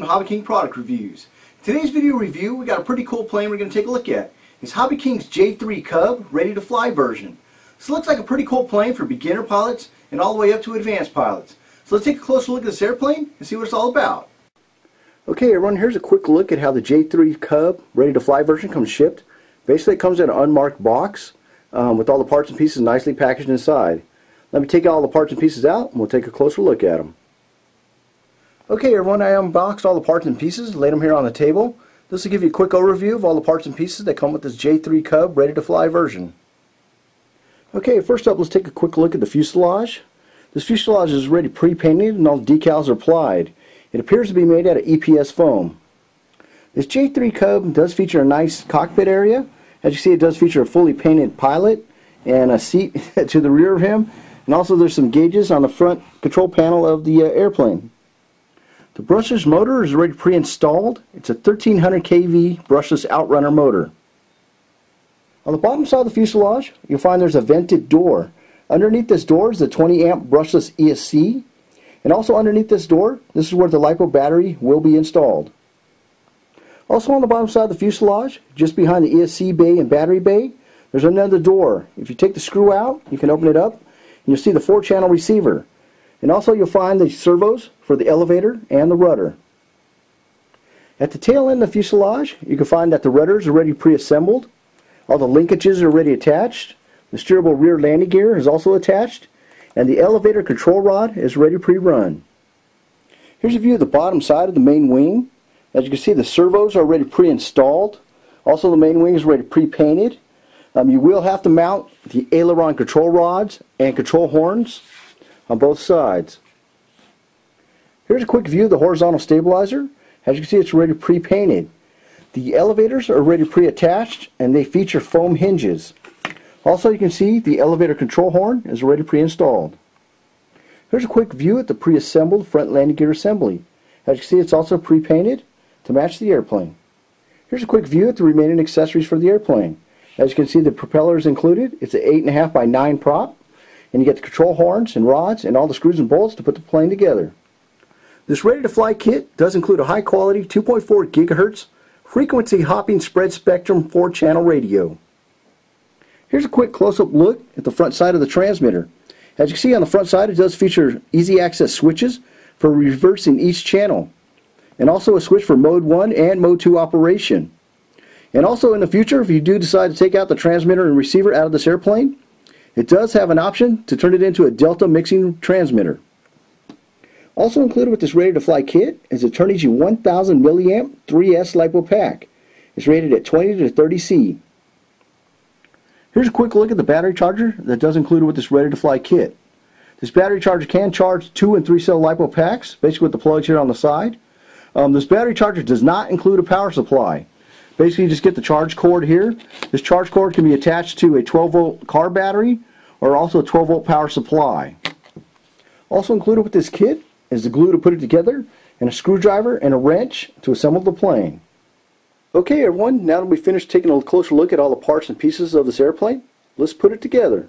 welcome to Hobby King Product Reviews. In today's video review, we got a pretty cool plane we're going to take a look at. It's Hobby King's J-3 Cub Ready to Fly version. This looks like a pretty cool plane for beginner pilots and all the way up to advanced pilots. So let's take a closer look at this airplane and see what it's all about. Okay everyone, here's a quick look at how the J-3 Cub Ready to Fly version comes shipped. Basically it comes in an unmarked box with all the parts and pieces nicely packaged inside. Let me take all the parts and pieces out and we'll take a closer look at them. Okay everyone, I unboxed all the parts and pieces, laid them here on the table. This will give you a quick overview of all the parts and pieces that come with this J-3 Cub Ready to Fly version. Okay, first up let's take a quick look at the fuselage. This fuselage is already pre-painted and all the decals are applied. It appears to be made out of EPS foam. This J-3 Cub does feature a nice cockpit area. As you see, it does feature a fully painted pilot and a seat to the rear of him. And also there's some gauges on the front control panel of the airplane. The brushless motor is already pre-installed. It's a 1300 kV brushless outrunner motor. On the bottom side of the fuselage, you'll find there's a vented door. Underneath this door is the 20 amp brushless ESC. And also underneath this door, this is where the LiPo battery will be installed. Also on the bottom side of the fuselage, just behind the ESC bay and battery bay, there's another door. If you take the screw out, you can open it up, and you'll see the 4-channel receiver. And also you'll find the servos for the elevator and the rudder. At the tail end of the fuselage, you can find that the rudder is already pre-assembled. All the linkages are already attached. The steerable rear landing gear is also attached. And the elevator control rod is ready pre-run. Here's a view of the bottom side of the main wing. As you can see, the servos are already pre-installed. Also the main wing is already pre-painted. You will have to mount the aileron control rods and control horns on both sides. Here's a quick view of the horizontal stabilizer. As you can see, it's already pre-painted. The elevators are already pre-attached and they feature foam hinges. Also you can see the elevator control horn is already pre-installed. Here's a quick view at the pre-assembled front landing gear assembly. As you can see, it's also pre-painted to match the airplane. Here's a quick view at the remaining accessories for the airplane. As you can see, the propeller is included. It's an 8.5 by 9 prop. And you get the control horns and rods and all the screws and bolts to put the plane together. This Ready to Fly kit does include a high quality 2.4 gigahertz frequency hopping spread spectrum 4-channel radio. Here's a quick close-up look at the front side of the transmitter. As you can see on the front side, it does feature easy access switches for reversing each channel. And also a switch for mode 1 and mode 2 operation. And also in the future, if you do decide to take out the transmitter and receiver out of this airplane, it does have an option to turn it into a Delta mixing transmitter. Also included with this Ready to Fly kit is a Turnigy 1000 milliamp 3S LiPo pack. It's rated at 20 to 30 C. Here's a quick look at the battery charger that does include with this Ready to Fly kit. This battery charger can charge 2 and 3 cell LiPo packs, basically with the plugs here on the side. This battery charger does not include a power supply. Basically you just get the charge cord here. This charge cord can be attached to a 12 volt car battery or also a 12 volt power supply. Also included with this kit is the glue to put it together and a screwdriver and a wrench to assemble the plane. Okay everyone, now that we've finished taking a closer look at all the parts and pieces of this airplane, let's put it together.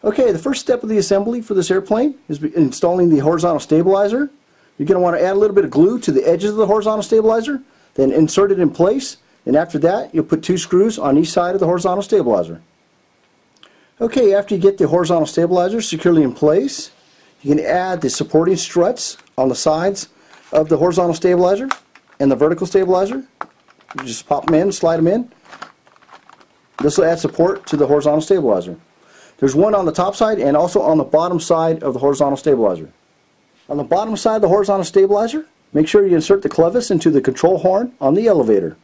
Okay, the first step of the assembly for this airplane is installing the horizontal stabilizer. You're going to want to add a little bit of glue to the edges of the horizontal stabilizer, then insert it in place. And after that, you'll put 2 screws on each side of the horizontal stabilizer. Okay, after you get the horizontal stabilizer securely in place, you can add the supporting struts on the sides of the horizontal stabilizer and the vertical stabilizer. You just pop them in, slide them in. This will add support to the horizontal stabilizer. There's one on the top side and also on the bottom side of the horizontal stabilizer. On the bottom side of the horizontal stabilizer, make sure you insert the clevis into the control horn on the elevator.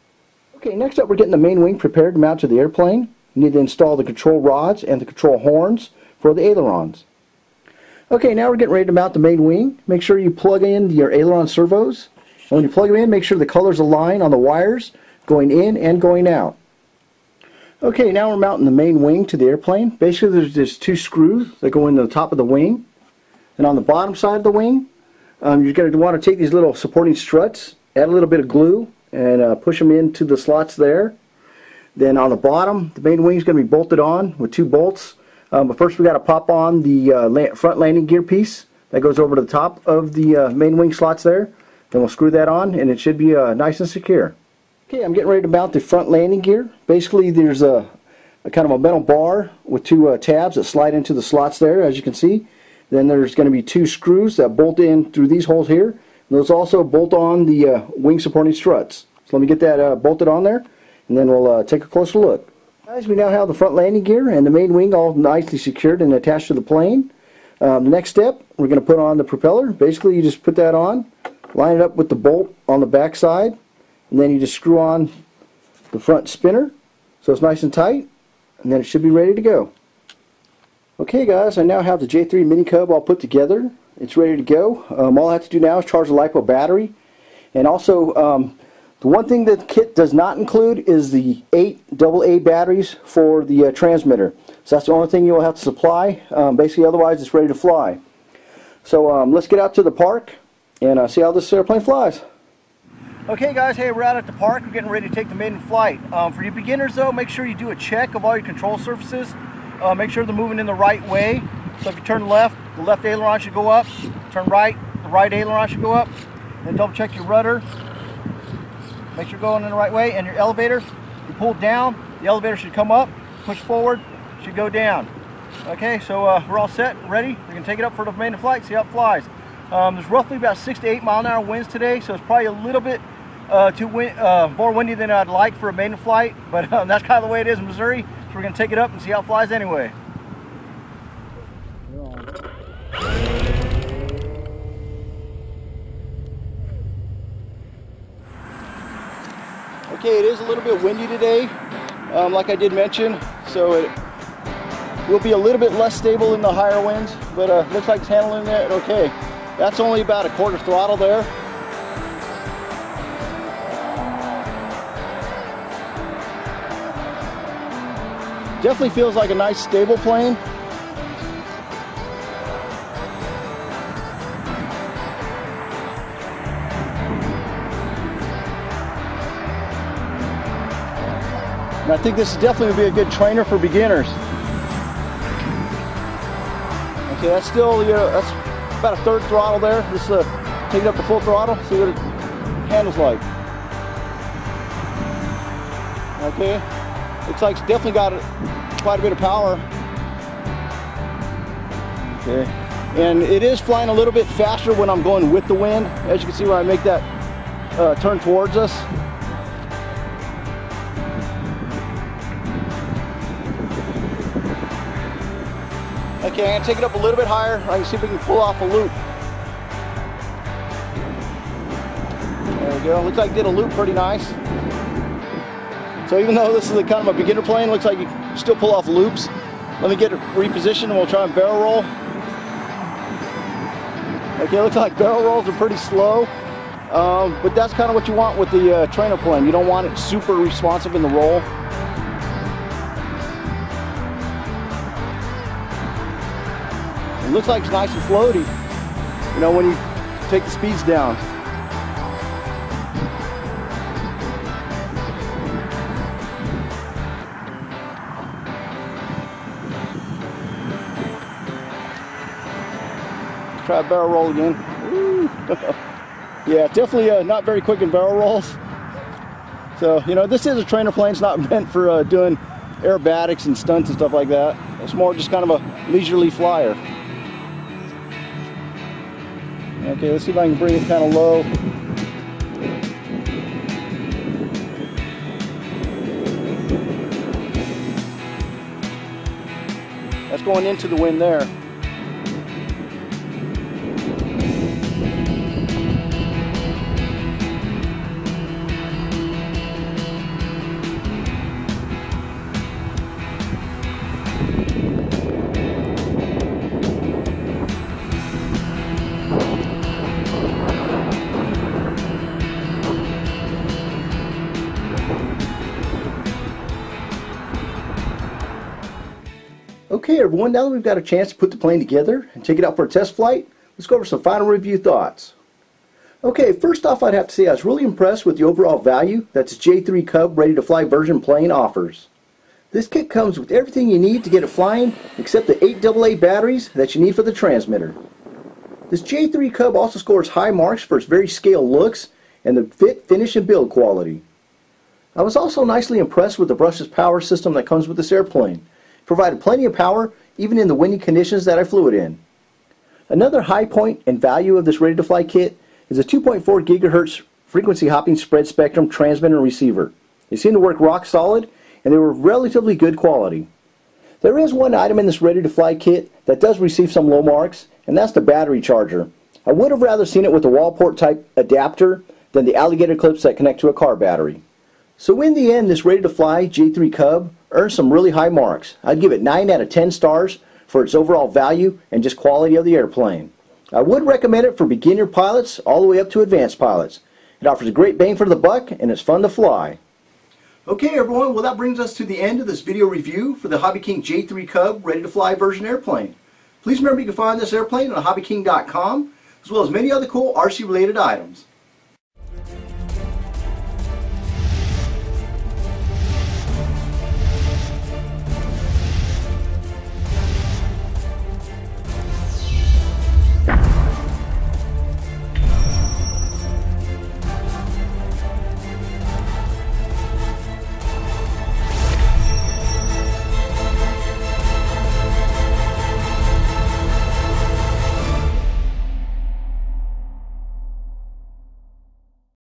Okay, next up we're getting the main wing prepared to mount to the airplane. You need to install the control rods and the control horns for the ailerons. Okay, now we're getting ready to mount the main wing. Make sure you plug in your aileron servos. And when you plug them in, make sure the colors align on the wires going in and going out. Okay, now we're mounting the main wing to the airplane. Basically there's just 2 screws that go into the top of the wing. And on the bottom side of the wing, you're going to want to take these little supporting struts, add a little bit of glue, and push them into the slots there. Then on the bottom, the main wing is going to be bolted on with 2 bolts. But first we got to pop on the front landing gear piece that goes over to the top of the main wing slots there. Then we'll screw that on and it should be nice and secure. Okay, I'm getting ready to mount the front landing gear. Basically there's a kind of a metal bar with two tabs that slide into the slots there, as you can see. Then there's going to be two screws that bolt in through these holes here. And those also bolt on the wing supporting struts. So let me get that bolted on there and then we'll take a closer look. Guys, we now have the front landing gear and the main wing all nicely secured and attached to the plane. The next step, we're going to put on the propeller. Basically you just put that on, line it up with the bolt on the back side, and then you just screw on the front spinner so it's nice and tight, and then it should be ready to go. Okay guys, I now have the J3 mini cub all put together. It's ready to go. All I have to do now is charge the LiPo battery, and also the one thing that the kit does not include is the 8 AA batteries for the transmitter. So that's the only thing you'll have to supply. Basically, otherwise it's ready to fly. So let's get out to the park and see how this airplane flies. Okay guys, hey, we're out at the park. We're getting ready to take the maiden flight. For you beginners though, make sure you do a check of all your control surfaces. Make sure they're moving in the right way. So if you turn left, the left aileron should go up. Turn right, the right aileron should go up. Then double check your rudder. Make sure you're going in the right way. And your elevator, you pull down, the elevator should come up. Push forward, should go down. Okay, so we're all set, ready. We're going to take it up for the maiden flight, see how it flies. There's roughly about 6 to 8 mile-an-hour winds today, so it's probably a little bit more windy than I'd like for a maiden flight, but that's kind of the way it is in Missouri, so we're going to take it up and see how it flies anyway. Okay, it is a little bit windy today, like I did mention, so it will be a little bit less stable in the higher winds, but looks like it's handling it okay. That's only about a quarter throttle there. Definitely feels like a nice stable plane. And I think this is definitely going to be a good trainer for beginners. Okay, that's still, that's about a third throttle there. Just take it up to full throttle, see what it handles like. Okay, looks like it's definitely got quite a bit of power. Okay, and it is flying a little bit faster when I'm going with the wind. As you can see when I make that turn towards us. Okay, I'm going to take it up a little bit higher. I can see if we can pull off a loop. There we go. Looks like it did a loop pretty nice. So even though this is a kind of a beginner plane, looks like you can still pull off loops. Let me get it repositioned and we'll try and barrel roll. Okay, looks like barrel rolls are pretty slow. But that's kind of what you want with the trainer plane. You don't want it super responsive in the roll. It looks like it's nice and floaty, you know, when you take the speeds down. Let's try a barrel roll again. Yeah, definitely not very quick in barrel rolls. So, you know, this is a trainer plane. It's not meant for doing aerobatics and stunts and stuff like that. It's more just kind of a leisurely flyer. Okay, let's see if I can bring it kind of low. That's going into the wind there. Okay everyone, now that we've got a chance to put the plane together and take it out for a test flight, let's go over some final review thoughts. Okay, first off I'd have to say I was really impressed with the overall value that this J3 Cub Ready to Fly version plane offers. This kit comes with everything you need to get it flying except the 8 AA batteries that you need for the transmitter. This J-3 Cub also scores high marks for its very scale looks and the fit, finish, and build quality. I was also nicely impressed with the brushless power system that comes with this airplane. It provided plenty of power even in the windy conditions that I flew it in. Another high point and value of this ready-to-fly kit is a 2.4 gigahertz frequency hopping spread spectrum transmitter and receiver. They seem to work rock solid, and they were relatively good quality. There is one item in this ready-to-fly kit that does receive some low marks, and that's the battery charger. I would have rather seen it with the wall port type adapter than the alligator clips that connect to a car battery. So in the end, this ready-to-fly J-3 Cub earned some really high marks. I'd give it 9 out of 10 stars for its overall value and just quality of the airplane. I would recommend it for beginner pilots all the way up to advanced pilots. It offers a great bang for the buck, and it's fun to fly. Okay everyone, well that brings us to the end of this video review for the Hobby King J-3 Cub ready-to-fly version airplane. Please remember you can find this airplane on hobbyking.com as well as many other cool RC related items.